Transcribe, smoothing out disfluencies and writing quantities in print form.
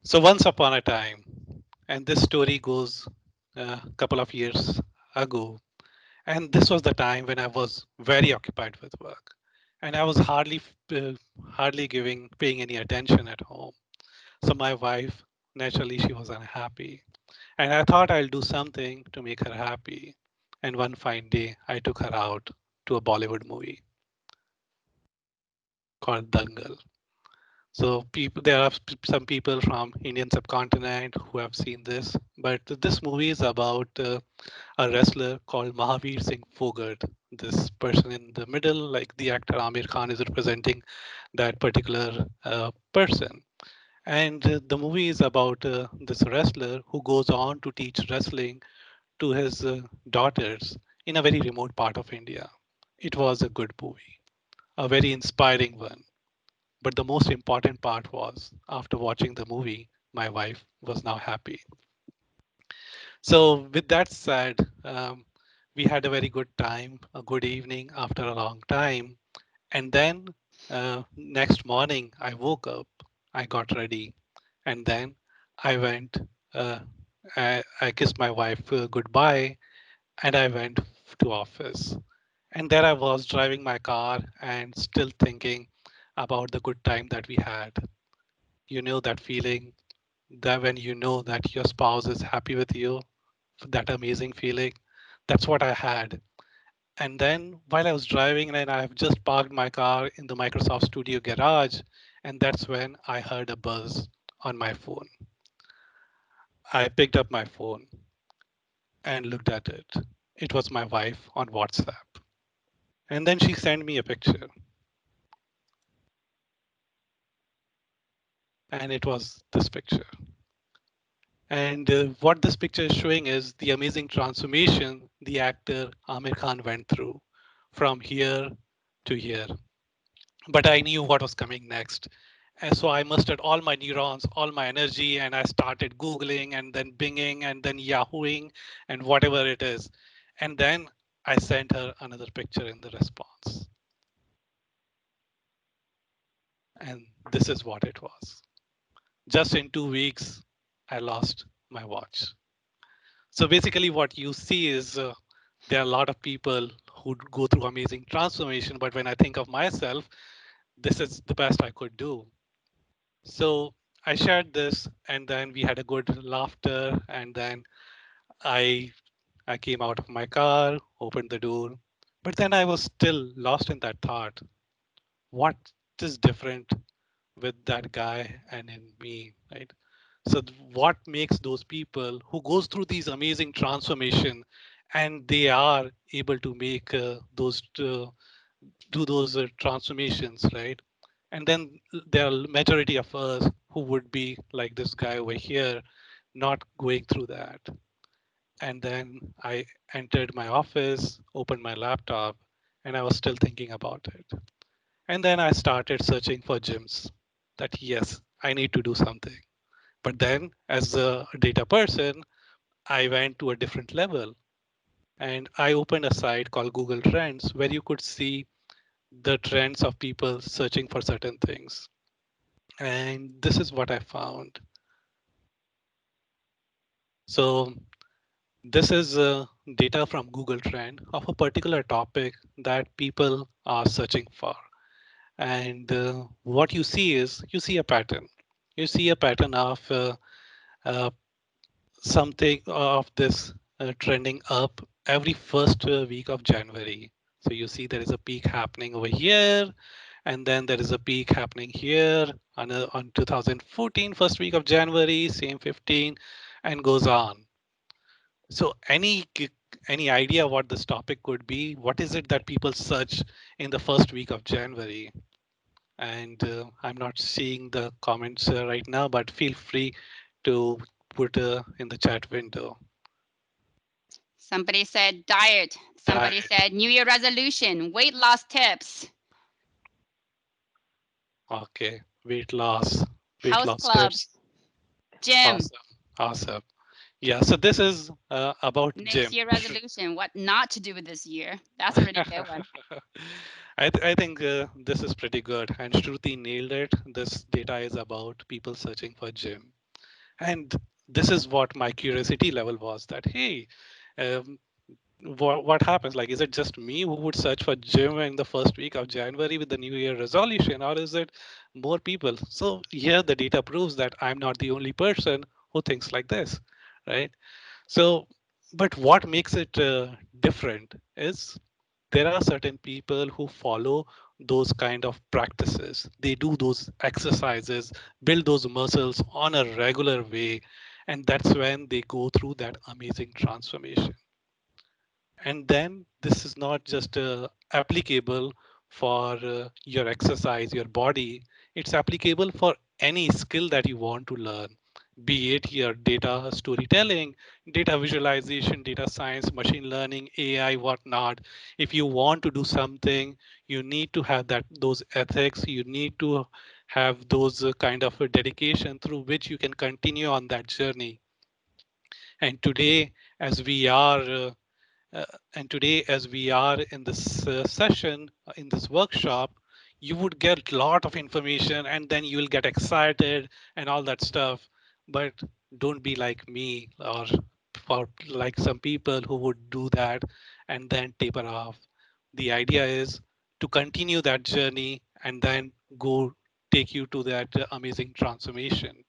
So once upon a time, and this story goes a couple of years ago, and this was the time when I was very occupied with work, and I was hardly paying any attention at home. So my wife, naturally, she was unhappy, and I thought I'll do something to make her happy. And one fine day, I took her out to a Bollywood movie called Dangal. So there are some people from Indian subcontinent who have seen this, but this movie is about a wrestler called Mahavir Singh Fogart. This person in the middle, like the actor Amir Khan, is representing that particular person. And the movie is about this wrestler who goes on to teach wrestling to his daughters in a very remote part of India. It was a good movie, a very inspiring one. But the most important part was after watching the movie, my wife was now happy. So, with that said, we had a very good time, a good evening after a long time. And then next morning, I woke up, I got ready, and then I went, uh, I kissed my wife goodbye, and I went to office. And there I was driving my car and still thinking about the good time that we had. You know that feeling that when you know that your spouse is happy with you, that amazing feeling. That's what I had. And then while I was driving, and I've just parked my car in the Microsoft Studio garage, and that's when I heard a buzz on my phone. I picked up my phone and looked at it. It was my wife on WhatsApp. And then she sent me a picture, and it was this picture. And what this picture is showing is the amazing transformation the actor Amir Khan went through from here to here. But I knew what was coming next. And so I mustered all my neurons, all my energy, and I started Googling and then Binging and then Yahooing and whatever it is. And then I sent her another picture in the response. And this is what it was. Just in 2 weeks, I lost my watch. So basically, what you see is there are a lot of people who go through amazing transformation. But when I think of myself, this is the best I could do. So I shared this, and then we had a good laughter, and then I I came out of my car, opened the door, but then I was still lost in that thought. What is different with that guy and in me, right? So what makes those people who goes through these amazing transformation and they are able to make those do those transformations, right? And then there are majority of us who would be like this guy over here, not going through that. And then I entered my office, opened my laptop, and I was still thinking about it. And then I started searching for gyms that yes, I need to do something. But then as a data person, I went to a different level and I opened a site called Google Trends where you could see the trends of people searching for certain things. And this is what I found. So this is data from Google Trend of a particular topic that people are searching for. And what you see is you see a pattern. You see a pattern of uh, something of this trending up every first week of January. So you see there is a peak happening over here, and then there is a peak happening here on 2014 first week of January, same 15, and goes on. So any idea what this topic could be? What is it that people search in the first week of January? And I'm not seeing the comments right now, but feel free to put in the chat window. Somebody said diet. Somebody Diet. said New Year resolution, weight loss tips, Okay. Weight house loss tips. clubs, gym, Awesome. Awesome. Yeah. So this is about next gym. year resolution, what not to do with this year. That's a pretty good one. I think this is pretty good. And Shruti nailed it. This data is about people searching for gym. And this is what my curiosity level was, that hey, um, what happens, like is it just me who would search for gym in the first week of January with the new year resolution, or is it more people? So here the data proves that I'm not the only person who thinks like this, right? So, but what makes it different is there are certain people who follow those kind of practices. They do those exercises, build those muscles on a regular way, and that's when they go through that amazing transformation. And then this is not just applicable for your exercise, your body. It's applicable for any skill that you want to learn, be it your data storytelling, data visualization, data science, machine learning, AI, whatnot. If you want to do something, you need to have that those ethics. You need to have those kind of a dedication through which you can continue on that journey. And today, as we are uh, and today, as we are in this session, in this workshop, you would get a lot of information and then you will get excited and all that stuff. But don't be like me, or for like some people who would do that and then taper off. The idea is to continue that journey and then go take you to that amazing transformation.